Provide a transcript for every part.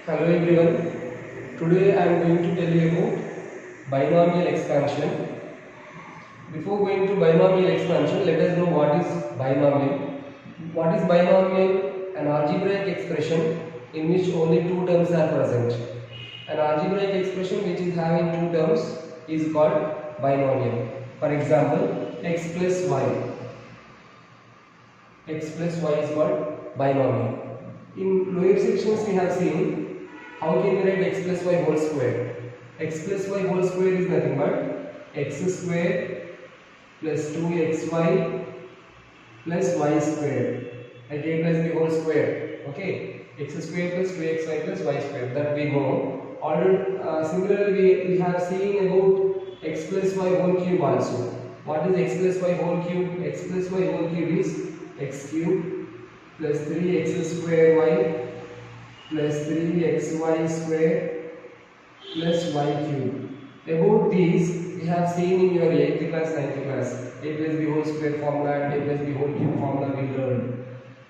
Hello everyone. Today I am going to tell you about binomial expansion. Before going to binomial expansion, let us know what is binomial. What is binomial? An algebraic expression in which only two terms are present. An algebraic expression which is having two terms is called binomial. For example, x plus y. X plus y is called binomial. In lower sections we have seen how can we write x plus y whole square. X plus y whole square is nothing but x square plus 2xy plus y square. Like a plus b whole square. Okay, x square plus 2xy plus y square, that we know. Already, similarly we have seen about x plus y whole cube also. What is x plus y whole cube? X plus y whole cube is x cube plus 3x square y plus 3xy square plus y cube. About these we have seen in your 8th class, 9th class. A plus b whole square formula and a plus b whole cube formula we learned.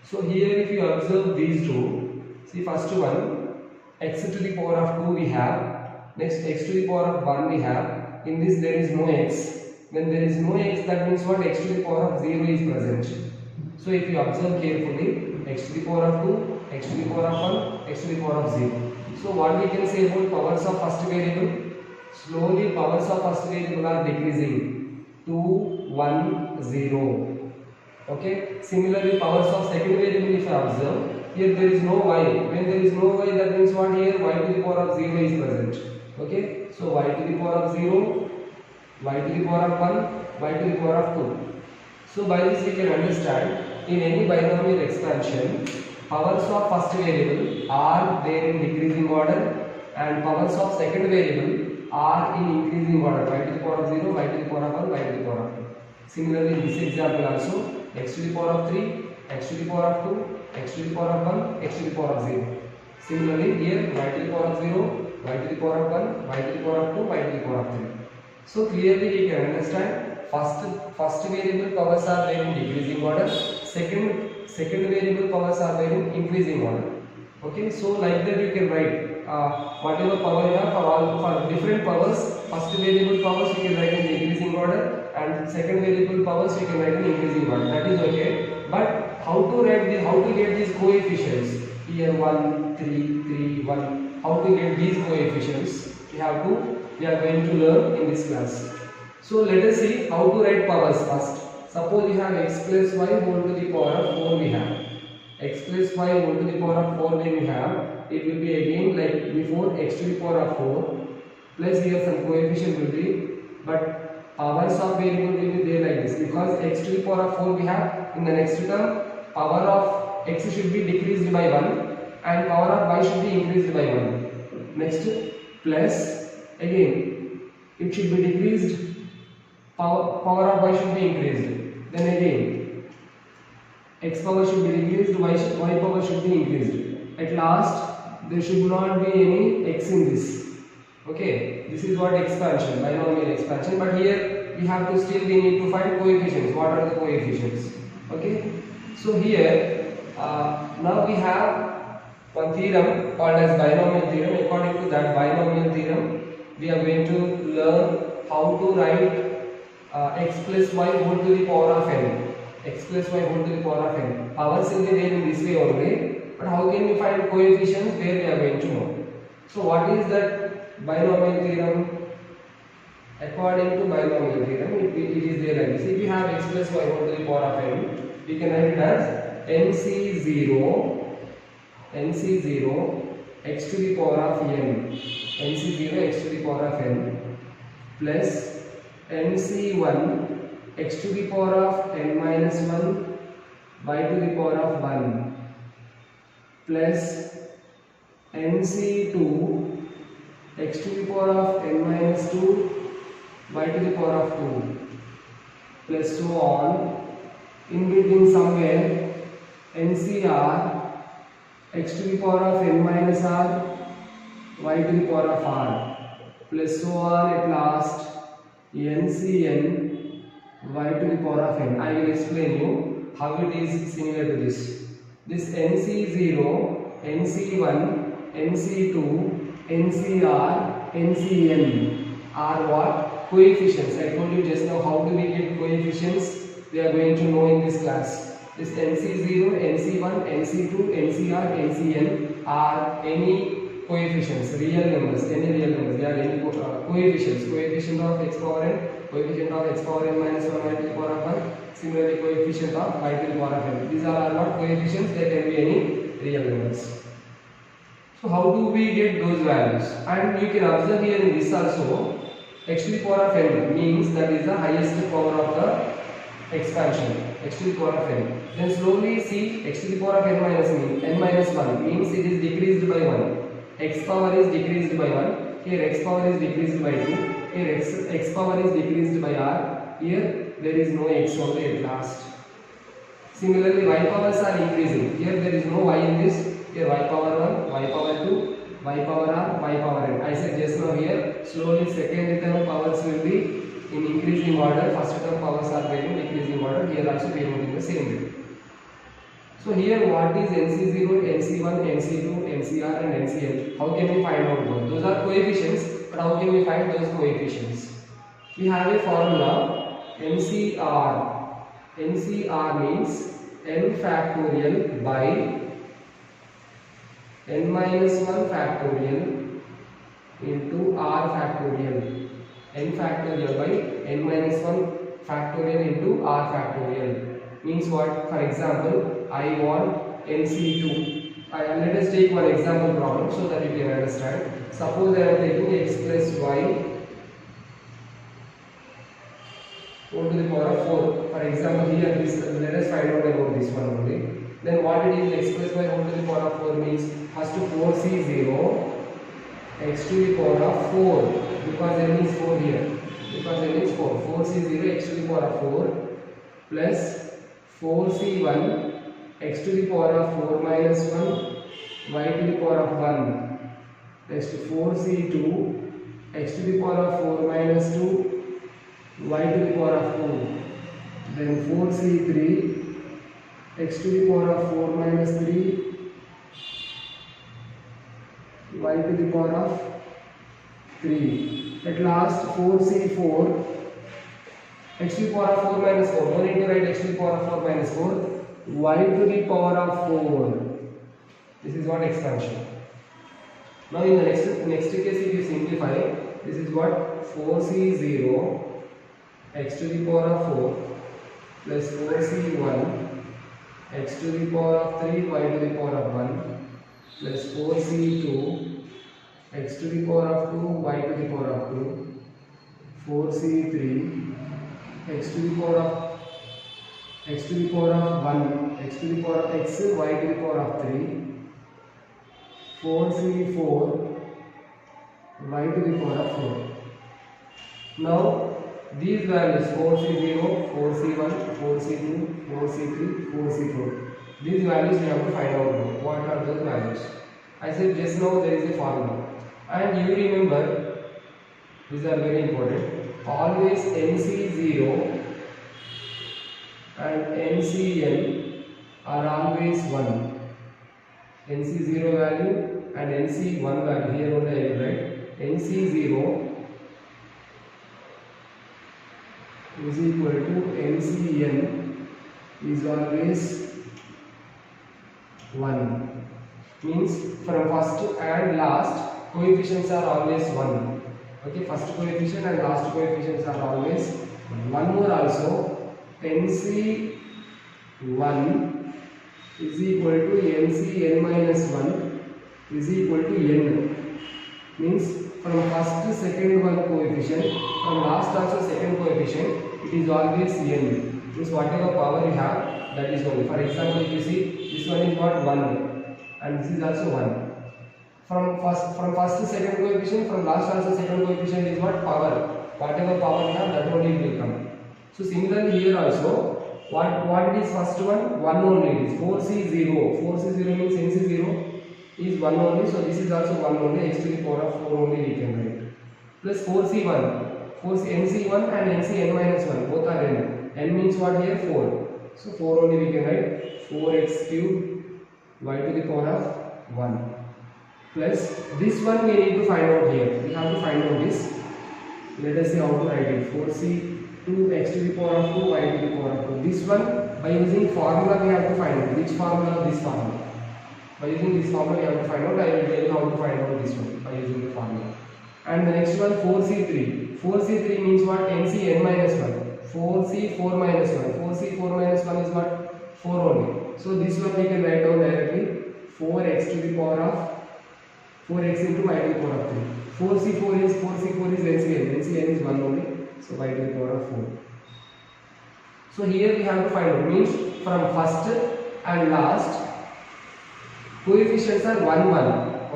So here if you observe these two, see first one x to the power of 2 we have, next x to the power of 1 we have. In this there is no x. When there is no x, that means what? X to the power of 0 is present. So if you observe carefully, x to the power of 2, x to the power of 1, x to the power of 0. So what we can say about powers of first variable? Slowly powers of first variable are decreasing. 2, 1, 0. Okay. Similarly powers of second variable if I observe, here there is no y. When there is no y, that means what? Here y to the power of 0 is present. Okay. So y to the power of 0, y to the power of 1, y to the power of 2. So by this we can understand, in any binomial expansion, powers of first variable are there in decreasing order and powers of second variable are in increasing order. Y to the power of 0, y to the power of 1, y to the power of 2. Similarly in this example also, x to the power of 3, x to the power of 2, x to the power of 1, x to the power of 0. Similarly here y to the power of 0, y to the power of 1, y to the power of 2, y to the power of 3. So clearly we can understand, first variable powers are there in decreasing order, second variable powers are there in increasing order. Okay, so like that you can write whatever power you have for different powers. First variable powers you can write in decreasing order and second variable powers you can write in increasing order. That is okay. But how to get these coefficients? Here 1, 3, 3, 1. How to get these coefficients? We are going to learn in this class. So let us see how to write powers first. Suppose you have x plus y whole to the power of 4 we have. X plus y whole to the power of 4 when we have, it will be again like before, x to the power of 4 plus here some coefficient will be, but powers of variable will be there like this, because x to the power of 4 we have. In the next term, power of x should be decreased by 1 and power of y should be increased by 1. Next plus, again it should be decreased, power of y should be increased. Then again x power should be decreased, y power should be increased. At last there should not be any x in this. Okay, this is what expansion, binomial expansion. But here we have to still we need to find coefficients. What are the coefficients? Okay, so here now we have one theorem called as binomial theorem. According to that binomial theorem, we are going to learn how to write x plus y whole to the power of n. X plus y whole to the power of n. Powers will be there in this way only. But how can we find coefficients? There we are going to know. So what is that binomial theorem? According to binomial theorem, it is there like this. If we have x plus y whole to the power of n, we can write it as nc0 x to the power of n, nc0 x to the power of n plus nc1 x to the power of n minus 1 y to the power of 1 plus nc2 x to the power of n minus 2 y to the power of 2 plus so on. In between somewhere ncr x to the power of n minus r y to the power of r plus so on. At last ncn y to the power of n. I will explain you how it is similar to this. This nc0, nc1 NC2, NCr, NCn are what? Coefficients. I told you just now how do we get coefficients? We are going to know in this class. This NC0, NC1, NC2, NCr, NCn are any coefficients, real numbers, any real numbers. They are any coefficients. Coefficient of x power n, coefficient of x power n minus 1 y to the power of 1. Similarly, coefficient of y to the power of n. These are not coefficients. They can be any real numbers. So how do we get those values? And you can observe here in this also, x to the power of n means that is the highest power of the expansion, x to the power of n. Then slowly see x to the power of n minus 1 means it is decreased by 1. X power is decreased by 1. Here x power is decreased by 2. Here x power is decreased by r. Here there is no x only at last. Similarly, y powers are increasing. Here there is no y in this. Here y power 1, y power 2, y power r, y power n. I said just now here, slowly second term powers will be in increasing order. First term powers are going in decreasing order. Here also we are moving the same way. So here what is NC0, NC1, NC2, NCr and NCn? How can we find out those? Those are coefficients, but how can we find those coefficients? We have a formula NCr. NCr means n factorial by n minus 1 factorial into r factorial. N factorial by n minus 1 factorial into r factorial. Means what? For example, I want NC2. Let us take one example problem so that you can understand. Suppose I am taking x plus y whole to the power of 4. For example, here this, let us find out about this one only. Then what it is, x plus y whole to the power of 4 means first 4c0 x to the power of 4, because n is 4 here, because n is 4. 4c0 x to the power of 4 plus 4c1 x to the power of 4 minus 1 y to the power of 1. Next 4c2 x to the power of 4 minus 2 y to the power of 2. Then 4c3 x to the power of 4 minus 3 y to the power of 3. At last 4c4 x to the power of 4 minus 4. No need to write x to the power of 4 minus 4. Y to the power of 4. This is what expansion. Now in the next case, if you simplify, this is what 4c0 x to the power of 4 plus 4c1 x to the power of 3 y to the power of 1 plus 4c2 x to the power of 2 y to the power of 2, 4c3 x to the power of 1 x to the power of x y to the power of 3, 4c4 y to the power of 4. Now these values 4c0, 4c1, 4c2, 4c3, 4c4, these values we have to find out now. What are those values? I said just now there is a formula, and you remember, these are very important. Always NC0 and NCn are always 1. NC0 value and NC1 value, here only I will write NC0 is equal to NCn is always 1. Means from first and last coefficients are always 1. Okay, first coefficient and last coefficients are always 1. One more also, NC1 is equal to NCn minus 1 is equal to n. Means from first second one coefficient, from last also second coefficient, it is always n. Means whatever power you have, that is only. For example, if you see, this one is what 1 and this is also 1. From first second coefficient, from last also second coefficient is what power. Whatever power you have, that only will come. So similarly here also, what it is first one? 1 only it is 4c0. 4c0 means NC0 is 1 only. So this is also 1 only. X to the power of 4 only we can write. Plus 4c1. NC1 and NCn minus 1 both are n. N means what here? 4. So 4 only we can write. 4x cube y to the power of 1. plus this one we need to find out here. We have to find out this. Let us see how to write it. 4c2 x to the power of 2 y to the power of 2. This one by using formula we have to find out. Which formula? This formula. By using this formula we have to find out. I will tell you how to find out this one by using the formula. And the next one 4c3. 4c3 means what? nc n minus 1. 4c4 minus 1. 4c4 minus 1 is what? 4 only. So this one we can write down directly. 4x to the power of 4x into y to the power of 3. 4c4 is NCN. NCN is 1 only. So y to the power of 4. So here we have to find out. Means from first and last coefficients are 1 1.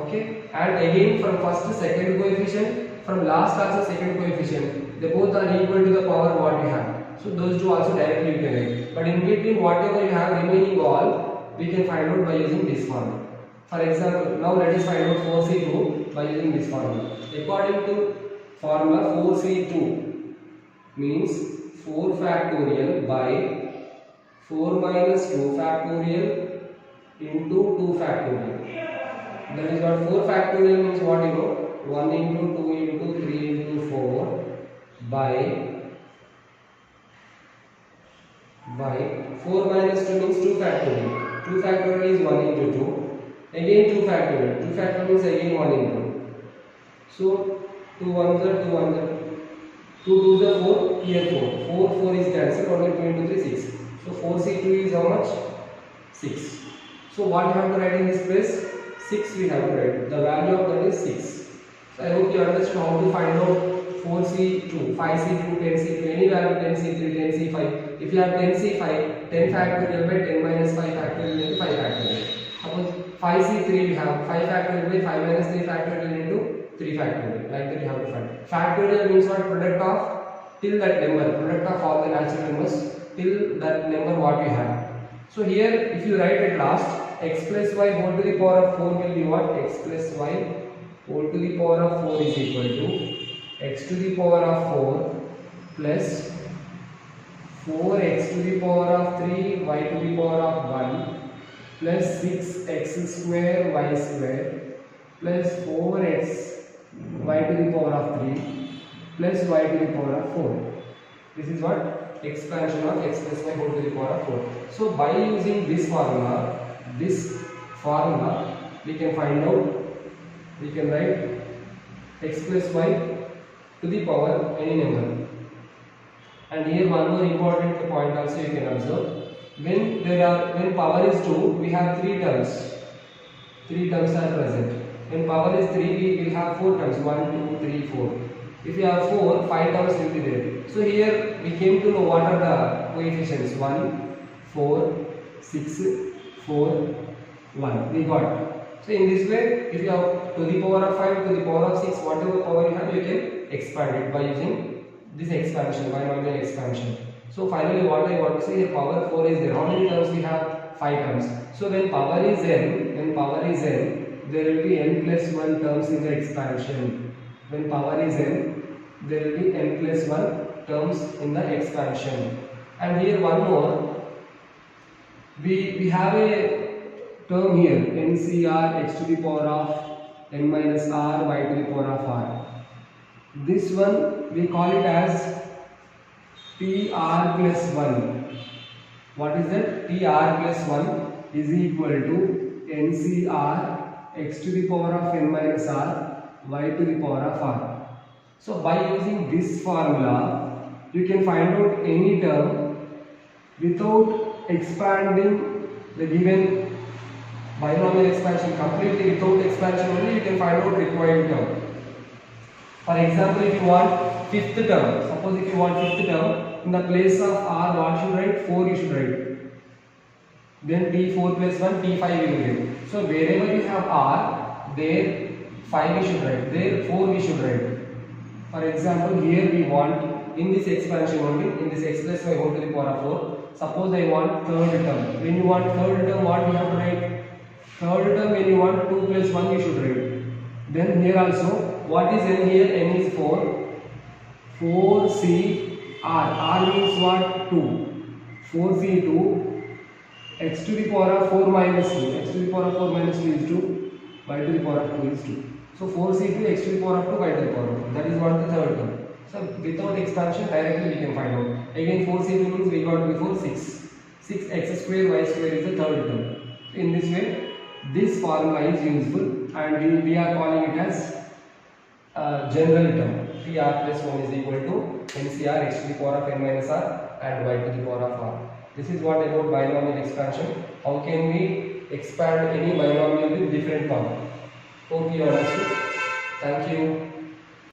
Okay. And again from first second coefficient, from last also second coefficient. They both are equal to the power what we have. So those two also directly you can write. But in between whatever you have remaining all, we can find out by using this formula. For example, now let us find out 4c2 by using this formula. According to formula, 4c2 means 4 factorial by 4 minus 2 factorial into 2 factorial. That is what 4 factorial means what you know? 1 into 2 into 3 into 4 by 4 minus 2 means 2 factorial. 2 factorial is 1 into 2. Again 2 factorial. 2 factorial means again 1 into. So 2 1s are 2 1s are 2 2s are 4. Here 4. 4 is cancelled. Only 2 into 3 6. So 4c2 is how much? 6. So what you have to write in this place? 6 we have to write. The value of that is 6. So I hope you understood how to find out 4c2, 5c2, 10c2, any value 10c3, 10c5. If you have 10c5, 10 factorial by 10 minus 5 factorial into 5 factorial. Suppose 5c3 we have 5 factorial by 5 minus 3 factorial into 3 factorial. Like that you have to find. Factorial means what? Product of till that number, product of all the natural numbers till that number what we have. So here if you write at last, x plus y whole to the power of 4 will be what? X plus y whole to the power of 4 is equal to x to the power of 4 plus 4x to the power of 3 y to the power of 1 plus 6x square y square plus 4x y to the power of 3 plus y to the power of 4. This is what? Expansion of x plus y whole to the power of 4. So by using this formula, we can find out, we can write x plus y to the power any number. And here one more important point also you can observe. When power is 2, we have 3 terms. 3 terms are present. When power is 3, we will have 4 terms. 1, 2, 3, 4. If you have 4, 5 terms will be there. So here we came to know what are the coefficients. 1, 4, 6, 4, 1. We got. So in this way, if you have to the power of 5, to the power of 6, whatever power you have, you can expand it by using this expansion, binomial expansion. So finally what I want to say here, power 4 is there. How many terms we have? 5 terms. So when power is n, there will be n plus 1 terms in the expansion. When power is n, there will be n plus 1 terms in the expansion. And here one more, we have a term here, NCR x to the power of n minus r y to the power of r. This one we call it as TR plus 1. What is that? TR plus 1 is equal to NCR x to the power of n minus r y to the power of r. So by using this formula, you can find out any term without expanding the given binomial expansion. Completely without expansion only you can find out required term. For example, if you want fifth term, suppose if you want fifth term, in the place of r what should write? 4 you should write. Then t4 plus 1, t5 will be there. So wherever you have r, there 5 we should write, there 4 we should write. For example, here we want in this expansion only, in this x plus y whole to the power of 4. Suppose I want third term. When you want third term, what you have to write? Third term when you want 2 plus 1 you should write. Then here also, what is n here? N is 4. 4c r. R means what? 2. 4c2 x to the power of 4 minus 2. X to the power of 4 minus 2 is 2. y to the power of 2 is 2. So 4c2 x to the power of 2 y to the power of 2. That is what the third term. So without expansion directly we can find out. Again 4c2 means we got before 6. 6x square y square is the third term. In this way this formula is useful and we are calling it as general term. PR plus 1 is equal to NCR x to the power of n minus r and y to the power of r. This is what about binomial expansion. How can we expand any binomial with different power? Hope you understood. Thank you.